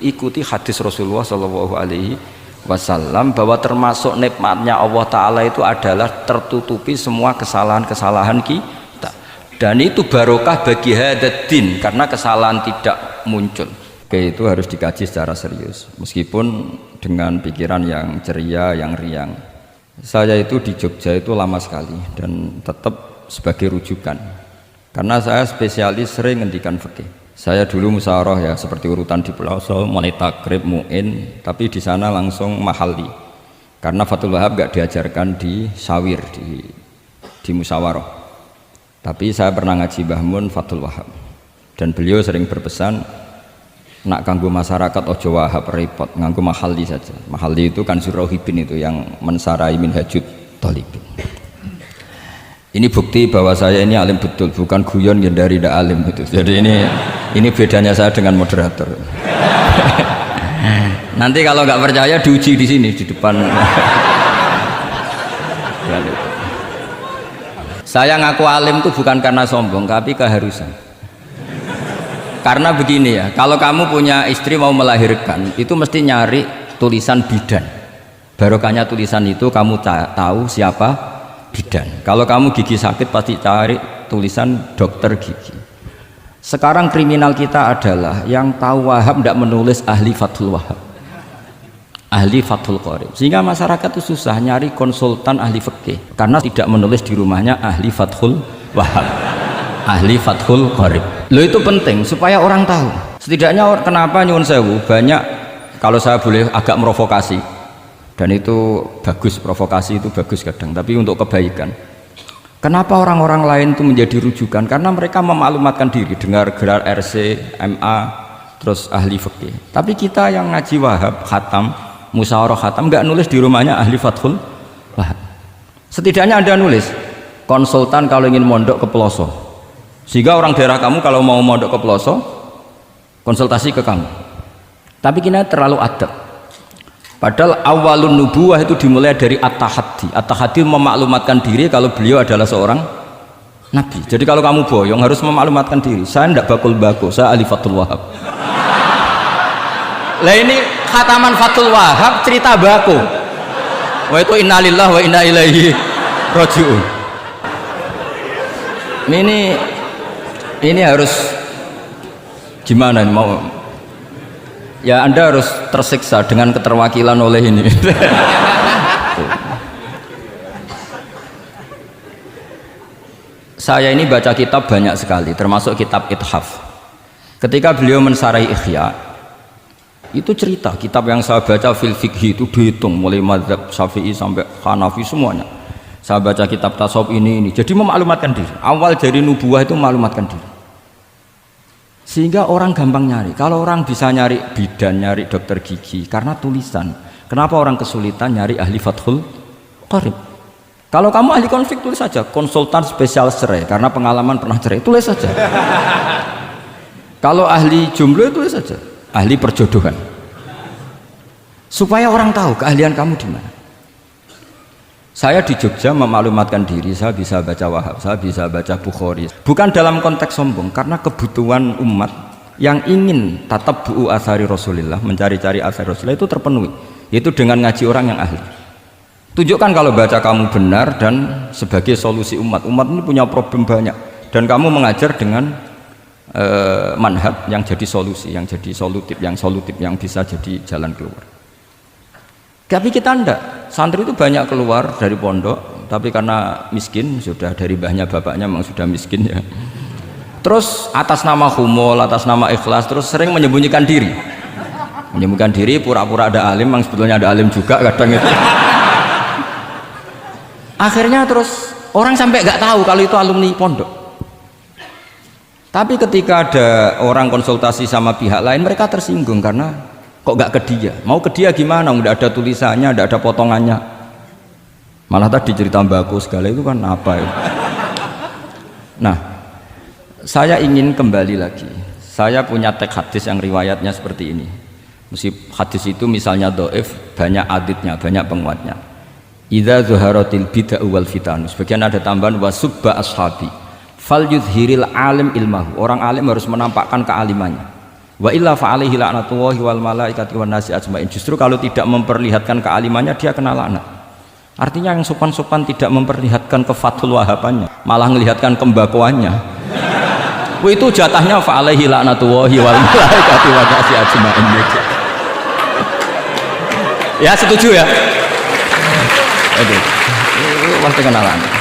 ikuti hadis Rasulullah Shallallahu Alaihi Wasallam bahwa termasuk nikmatnya Allah Ta'ala itu adalah tertutupi semua kesalahan-kesalahan kita, dan itu barokah bagi hadaddin karena kesalahan tidak muncul. Oke, itu harus dikaji secara serius meskipun dengan pikiran yang ceria, yang riang. Saya itu di Jogja itu lama sekali dan tetap sebagai rujukan karena saya spesialis sering ngendikan fikih. Saya dulu musyawarah ya seperti urutan di Pulau mulai takrib, mu'in, tapi di sana langsung mahalli karena Fathul Wahab gak diajarkan di sawir, di musyawarah. Tapi saya pernah ngaji Mbah Mun Fathul Wahab dan beliau sering berpesan, nak kanggo masyarakat ojo wahab repot, nganggo mahalli saja. Mahalli itu kan Surauhibin itu yang mensarai Minhajut Thalibin. Ini bukti bahwa saya ini alim betul, bukan guyon yang dari tidak alim gitu. Jadi ini bedanya saya dengan moderator. Nanti kalau nggak percaya diuji di sini di depan. Saya ngaku alim itu bukan karena sombong, tapi keharusan. Karena begini ya, kalau kamu punya istri mau melahirkan, itu mesti nyari tulisan bidan. Barokahnya tulisan itu kamu tahu siapa bidan. Kalau kamu gigi sakit pasti cari tulisan dokter gigi. Sekarang kriminal kita adalah yang tahu Wahab tidak menulis ahli Fathul Wahab, ahli Fathul Qorib, sehingga masyarakat itu susah nyari konsultan ahli fikih karena tidak menulis di rumahnya ahli Fathul Wahab, ahli Fathul Qorib. Loh, itu penting supaya orang tahu. Setidaknya kenapa nyuwun sewu banyak, kalau saya boleh agak merovokasi, dan itu bagus, provokasi itu bagus kadang, tapi untuk kebaikan. Kenapa orang-orang lain itu menjadi rujukan? Karena mereka memaklumatkan diri, dengar gelar RC, MA, terus ahli fikih. Tapi kita yang ngaji Wahab, khatam, musyawarah khatam, nggak nulis di rumahnya ahli Fathul Wahab. Setidaknya Anda nulis konsultan kalau ingin mondok ke pelosok, sehingga orang daerah kamu kalau mau mondok ke pelosok konsultasi ke kamu. Tapi kita terlalu adab. Padahal awalun nubuwah itu dimulai dari at-tahaddi. At-tahaddi memaklumatkan diri kalau beliau adalah seorang nabi. Jadi kalau kamu boyong harus memaklumatkan diri, saya tidak bakul bako, saya ahli Fathul Wahab. Lah ini khataman Fathul Wahab cerita bako. Wah itu innalillah wa inna ilaihi rajiun. Ini harus gimana mau? Ya Anda harus tersiksa dengan keterwakilan oleh ini. Saya ini baca kitab banyak sekali, termasuk kitab Ithaf. Ketika beliau mensarai Ihya, itu cerita kitab yang saya baca fil fikhi itu dihitung mulai mazhab Syafi'i sampai Hanafi semuanya. Saya baca kitab tasawuf ini, jadi memaklumatkan diri. Awal dari nubuwah itu memaklumatkan diri. Sehingga orang gampang nyari. Kalau orang bisa nyari bidan, nyari dokter gigi karena tulisan, kenapa orang kesulitan nyari ahli Fathul Qorib? Kalau kamu ahli konflik tulis saja konsultan spesial cerai karena pengalaman pernah cerai, tulis saja. Kalau ahli jomblo tulis saja ahli perjodohan, supaya orang tahu keahlian kamu di mana. Saya di Jogja memaklumatkan diri, saya bisa baca Wahab, saya bisa baca Bukhari, bukan dalam konteks sombong, karena kebutuhan umat yang ingin tatap bu'u asari Rasulullah, mencari-cari asari Rasulullah itu terpenuhi, yaitu dengan ngaji orang yang ahli. Tunjukkan kalau baca kamu benar dan sebagai solusi umat ini punya problem banyak, dan kamu mengajar dengan manhaj yang jadi solusi, yang jadi solutif, yang bisa jadi jalan keluar. Tapi kita enggak, santri itu banyak keluar dari pondok, tapi karena miskin, sudah dari mbahnya bapaknya memang sudah miskin ya. Terus atas nama humul, atas nama ikhlas, terus sering menyembunyikan diri. Menyembunyikan diri, pura-pura ada alim, memang sebetulnya ada alim juga kadang itu. Akhirnya terus orang sampai nggak tahu kalau itu alumni pondok. Tapi ketika ada orang konsultasi sama pihak lain, mereka tersinggung karena kok gak ke dia, mau ke dia gimana, udah ada tulisannya, udah ada potongannya, malah tadi cerita mbako segala itu kan apa ya. Nah, saya ingin kembali lagi, saya punya teks hadis yang riwayatnya seperti ini. Meskipun hadis itu misalnya dhaif, banyak aditnya, banyak penguatnya. Idza zuharatil bid'ah wal fitan, sebagian ada tambahan wasubba ashabi fal yudhiril alim ilmahu, orang alim harus menampakkan kealimannya. Wa illa fa'alaihi la'natullahi wal malaikati wan nasi ajmain. Justru kalau tidak memperlihatkan kealimannya dia kena laknat. Artinya yang sopan-sopan tidak memperlihatkan kefatul wahabannya, malah melihatkan kembakuannya. Itu jatahnya fa'alaihi la'natullahi wal malaikati wan nasi ajmain. Ya setuju ya? Aduh. Pasti kena laknat.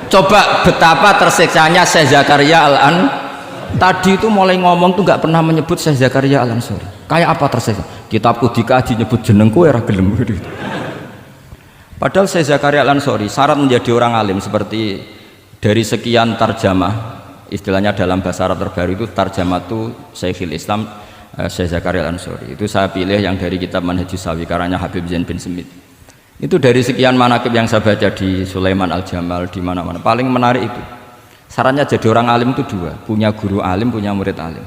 Coba betapa tersiksanya Syekh Zakaria Al-An tadi itu mulai ngomong tuh nggak pernah menyebut Syekh Zakaria Al-Ansori. Kayak apa tersiksa? Kitabku dikaji nyebut jenengku era gelem gitu. Padahal Syekh Zakaria Al-Ansori syarat menjadi orang alim seperti dari sekian tarjamah, istilahnya dalam bahasa Arab terbaru itu tarjamah itu Syekhul Islam Syekh Zakaria Al-Ansori. Itu saya pilih yang dari kitab Manhajus Sawi karanya Habib Zain bin Smith. Itu dari sekian manaqib yang saya baca di Sulaiman Al-Jamal di mana-mana paling menarik itu syaratnya jadi orang alim itu dua, punya guru alim, punya murid alim.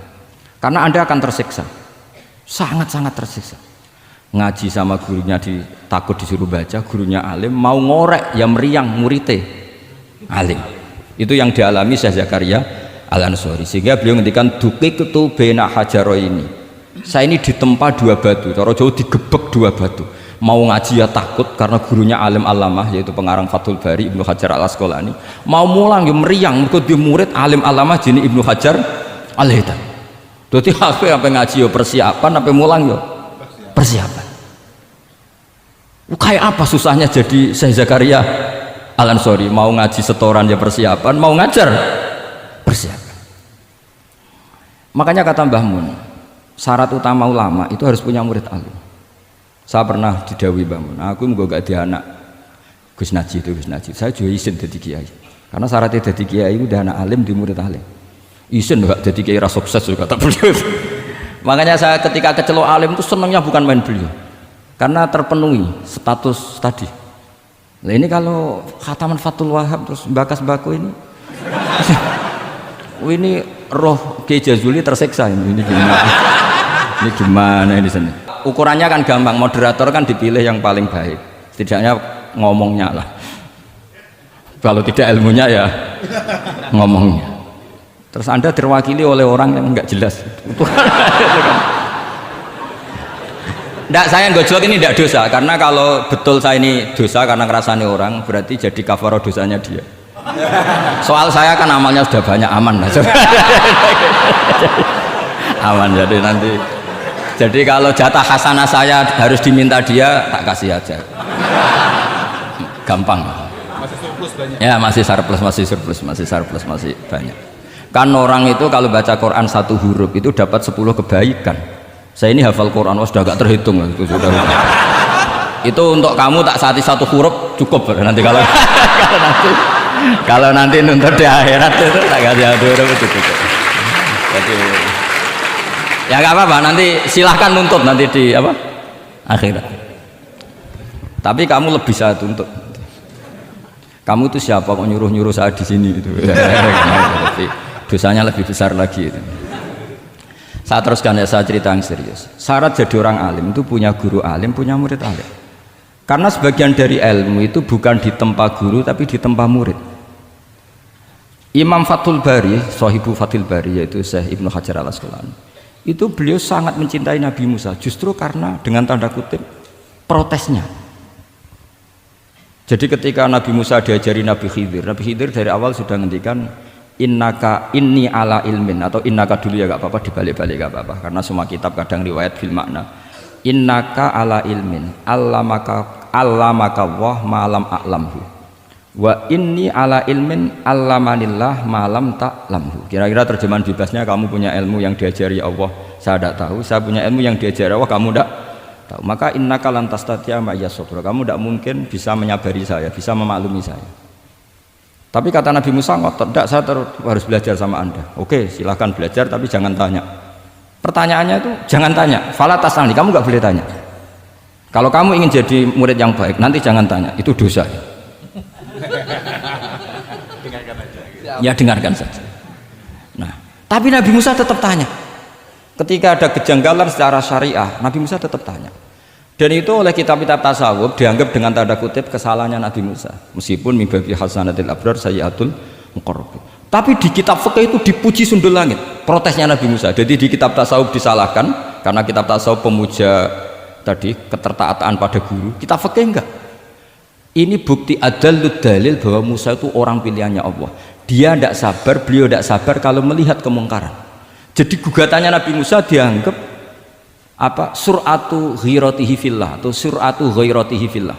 Karena Anda akan tersiksa, sangat-sangat tersiksa. Ngaji sama gurunya takut disuruh baca, gurunya alim, mau ngorek ya meriang muridnya alim. Itu yang dialami Syekh Zakaria Al-Ansori, sehingga beliau ngendikan duqiqtu baina hajaro ini. Saya ini ditempa dua batu, cara Jawa digebek dua batu. Mau ngaji ya takut karena gurunya alim alamah yaitu pengarang Fathul Bari Ibnu Hajar Al-Asqalani. Mau mulang ya meriang mergo di murid alim alamah jenis Ibnu Hajar Al-Haytham. Dadi aku sampai ngaji ya persiapan, sampai mulang ya persiapan. Kayak apa susahnya jadi Syekh Zakaria Al-Ansori, mau ngaji setoran ya persiapan, mau ngajar persiapan. Makanya kata Mbah Mun, syarat utama ulama itu harus punya murid alim. Saya pernah didhawuhi Mbah Mun, aku mau gak ada anak Gus Naji itu Gus Naji, saya juga izin jadi kiai. Karena syaratnya jadi kiai udah anak alim di murid alim. Izin gak jadi kiai ras sukses juga kata beliau. Makanya saya ketika kecelok alim itu senangnya bukan main beliau, karena terpenuhi status tadi. Nah ini kalau khataman Fathul Wahab terus bakas baku ini, ini roh Kiai Jazuli tersiksa ini gimana? Ini gimana ini sini? Ukurannya kan gampang, moderator kan dipilih yang paling baik, setidaknya ngomongnya lah. Kalau tidak ilmunya ya ngomongnya. Terus Anda terwakili oleh orang yang enggak jelas. Enggak, saya gojlok ini enggak dosa, karena kalau betul saya ini dosa karena ngerasani orang, berarti jadi kafarah dosanya dia. Soal saya kan amalnya sudah banyak, aman lah. Aman, jadi nanti. Jadi kalau jatah hasanah saya harus diminta dia, tak kasih aja. Gampang. Masih surplus banyak. Ya masih surplus, masih banyak. Kan orang itu kalau baca Quran satu huruf itu dapat 10 kebaikan. Saya ini hafal Quran, sudah agak terhitung itu sudah. Itu untuk kamu tak saati satu huruf cukup nanti kalau nanti nuntut di akhirat itu tak kasih satu huruf itu cukup. Jadi ya nggak apa-apa, nanti silahkan nuntut nanti di apa akhirat. Tapi kamu lebih saya tuntut. Kamu itu siapa kok nyuruh saya di sini itu? Tapi dosanya lebih besar lagi itu. Saya teruskan ya, saya cerita yang serius. Syarat jadi orang alim itu punya guru alim, punya murid alim. Karena sebagian dari ilmu itu bukan ditempa guru tapi ditempa murid. Imam Fathul Bari, Sohibu Fathul Bari yaitu Syekh Ibnu Hajar Al-Asqalani. Itu beliau sangat mencintai Nabi Musa justru karena dengan tanda kutip protesnya. Jadi ketika Nabi Musa diajari Nabi Khidir dari awal sudah ngendikan innaka inni ala ilmin, atau innaka dulu ya gak apa-apa, dibalik-balik gak apa-apa karena semua kitab kadang riwayat bil makna. Innaka ala ilmin allamaka wah ma'lam a'lamhu wa inni ala ilmin allamanillah malam ta'lamhu. Kira-kira terjemahan bebasnya, kamu punya ilmu yang diajari Allah saya tidak tahu, saya punya ilmu yang diajari Allah kamu tidak tahu, maka innaka lan tastati'a ma'iya sabra, kamu tidak mungkin bisa menyabari saya, bisa memaklumi saya. Tapi kata Nabi Musa ngotot, tidak, saya harus belajar sama Anda. Oke silahkan belajar tapi jangan tanya. Pertanyaannya itu jangan tanya, fala tas'alni, kamu nggak boleh tanya. Kalau kamu ingin jadi murid yang baik nanti jangan tanya, itu dosa. Ya dengarkan saja. Nah, tapi Nabi Musa tetap tanya. Ketika ada kejanggalan secara syariah, Nabi Musa tetap tanya. Dan itu oleh kitab-kitab tasawuf dianggap dengan tanda kutip kesalahannya Nabi Musa. Meskipun mibabi hasanatil abrar sayyatul muqarrabin. Tapi di kitab fikih itu dipuji sundul langit. Protesnya Nabi Musa. Jadi di kitab tasawuf disalahkan karena kitab tasawuf pemuja tadi ketertaatan pada guru. Kitab fikih enggak. Ini bukti adallud dalil bahwa Musa itu orang pilihannya Allah. Dia tidak sabar, beliau tidak sabar kalau melihat kemungkaran. Jadi gugatannya Nabi Musa dianggap apa? Sur'atu ghiratihi fillah atau sur'atu ghairatihi fillah.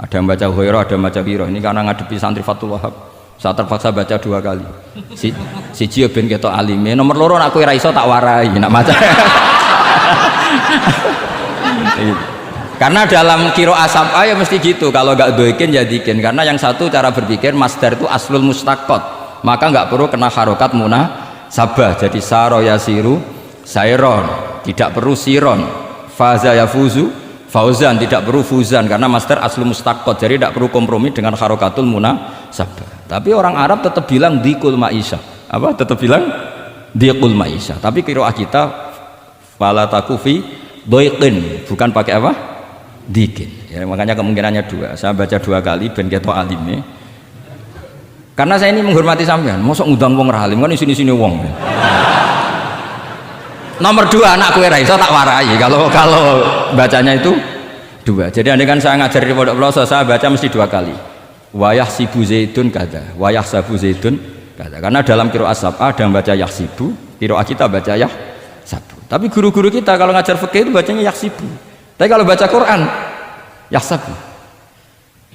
Ada yang baca ghairah, ada yang baca ghirah. Ini karena ngadepi santri Fathul Wahab. Saya terpaksa baca 2 kali. Siji ben ketok alime, nomor loro nek kowe ra iso tak warai nak maca. Karena dalam qiraah sab'a ya mesti gitu, kalau enggak doikin jadikin. Karena yang satu cara berpikir masdar itu aslul mustaqqat, maka enggak perlu kena harokat munasabah. Jadi saro yasiru sairon, tidak perlu siron. Faza yafuzu fauzan, tidak perlu fuzan karena masdar aslul mustaqqat. Jadi tidak perlu kompromi dengan harokatul munasabah. Tapi orang Arab tetap bilang dikul maisha. Apa? Tetap bilang dikul maisha. Tapi qiraah kita fala takufi doiqin, bukan pakai apa? Dikin. Ya, makanya kemungkinannya 2. Saya baca 2 kali ben ketok alime. Karena saya ini menghormati sampean. Mosok ngundang wong ra alim kan isine-isine wong. Nomor 2 anak kowe ra iso tak warai kalau bacanya itu 2. Jadi andai kan saya ngajar di pondok pelosok saya baca mesti 2 kali. Wayah sibu zaitun kada, wayah sabu zaitun kada. Karena dalam qiraah sab'a ada yang baca yahsibu, qiraah kita baca yahsabu. Tapi guru-guru kita kalau ngajar fikih itu bacanya yahsibu. Tapi kalau baca Quran yahsabu.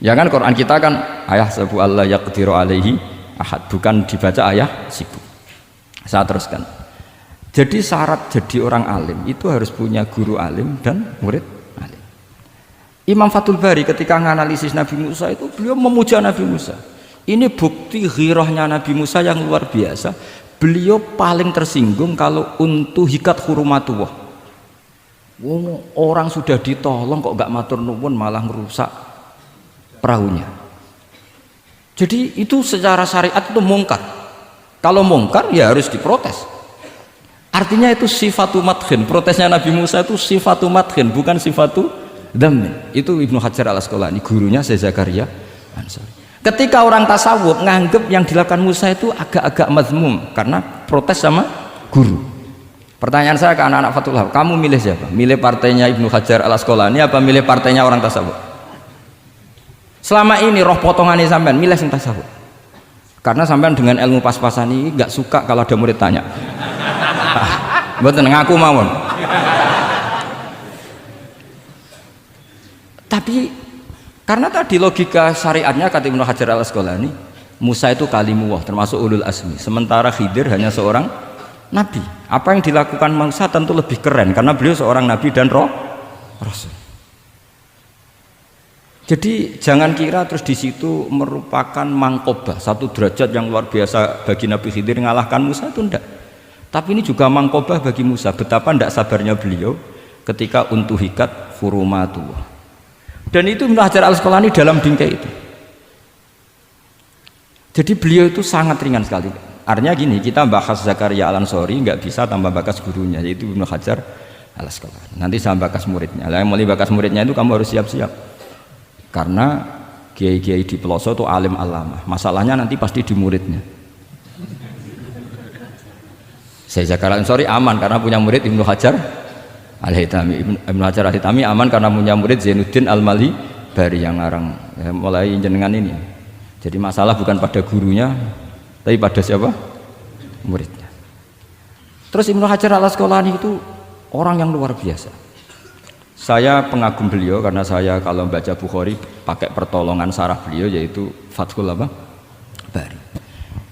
Ya kan Quran kita kan ayah sabu Allah yaqdiru alaihi ahad, bukan dibaca ayah sibu. Saya teruskan. Jadi syarat jadi orang alim itu harus punya guru alim dan murid alim. Imam Fathul Bari ketika menganalisis Nabi Musa itu beliau memuja Nabi Musa. Ini bukti ghirahnya Nabi Musa yang luar biasa. Beliau paling tersinggung kalau untuhikat hurumatullah. Orang sudah ditolong kok gak matur nuwun malah merusak perahunya. Jadi itu secara syariat itu mungkar. Kalau mungkar ya harus diprotes. Artinya itu sifatu madkhin. Protesnya Nabi Musa itu sifatu madkhin, bukan sifatu dhamin. Itu Ibnu Hajar al-Asqalani, gurunya Syekh Zakaria Ansori. Ketika orang tasawuf nganggep yang dilakukan Musa itu agak-agak mazmum karena protes sama guru. Pertanyaan saya ke anak-anak Fathul Wahab, kamu milih siapa? Milih partainya Ibnu Hajar al-Asqalani apa milih partainya orang tasawuf? Selama ini roh potongannya sampean milih yang tasawuf. Karena sampean dengan ilmu pas-pasan ini gak suka kalau ada murid tanya. Mboten ngaku mawon. Tapi karena tadi logika syariatnya kata Ibnu Hajar al-Asqalani, Musa itu kalimullah termasuk ulul azmi, sementara Khidir hanya seorang nabi. Apa yang dilakukan Musa tentu lebih keren karena beliau seorang nabi dan rasul. Jadi jangan kira terus di situ merupakan mangkobah, satu derajat yang luar biasa bagi Nabi Khidir mengalahkan Musa, itu enggak. Tapi ini juga mangkobah bagi Musa, betapa tidak sabarnya beliau ketika untuhikat hurumatullah. Dan itu Ibnu Hajar al-Asqalani dalam bingkai itu. Jadi beliau itu sangat ringan sekali. Artinya gini, kita bahas Zakaria al-Ansori nggak bisa tambah bakas gurunya, yaitu Ibnu Hajar al-Asqalani. Nanti saya bakas muridnya. Yang mulai bakas muridnya itu kamu harus siap-siap. Karena kiai-kiai di pelosok itu alim alama. Masalahnya nanti pasti di muridnya. Saya Zakaria al-Ansori aman karena punya murid Ibnu Hajar al-Haytami. Ibnu Hajar al-Haytami aman karena punya murid Zainuddin al-Mali Bari yang ngarang mulai jenengan ini. Jadi masalah bukan pada gurunya tapi pada siapa? Muridnya. Terus Ibnu Hajar al-Asqalani itu orang yang luar biasa. Saya pengagum beliau karena saya kalau baca Bukhari pakai pertolongan sarah beliau yaitu Fathul Bari.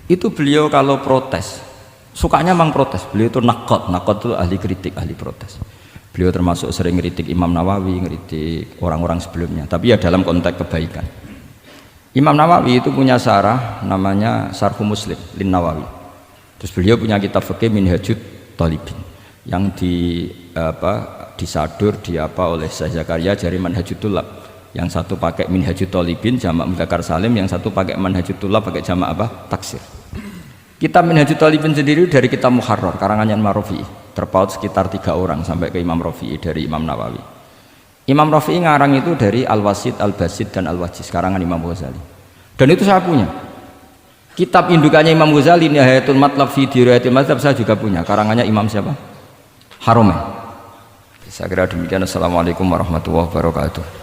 Itu beliau kalau protes sukanya memang protes. Beliau itu nakot itu ahli kritik, ahli protes. Beliau termasuk sering kritik Imam Nawawi, kritik orang-orang sebelumnya, tapi ya dalam konteks kebaikan. Imam Nawawi itu punya sarah namanya Syarh Muslim lin Nawawi. Terus beliau punya kitab fikih Minhajut Thalibin yang disadur oleh Syekh Zakaria dari Manhajut Tulab. Yang satu pakai Minhajut Thalibin jamak mudzakkar salim, yang satu pakai Manhajut Tulab pakai jamak taksir. Kitab Minhajut Thalibin sendiri dari kitab Muharrar karangan Imam Rafi'i, terpaut sekitar 3 orang sampai ke Imam Rafi'i dari Imam Nawawi. Imam Rafi'i ngarang itu dari Al-Wasit, Al-Basit dan Al-Wajiz karangan Imam Ghazali. Dan itu saya punya. Kitab indukannya Imam Ghazali Nihayatul Matlab fi Dirayatil Mazhab saya juga punya, karangannya Imam siapa? Haromen. Saya kira demikian. Assalamualaikum warahmatullahi wabarakatuh.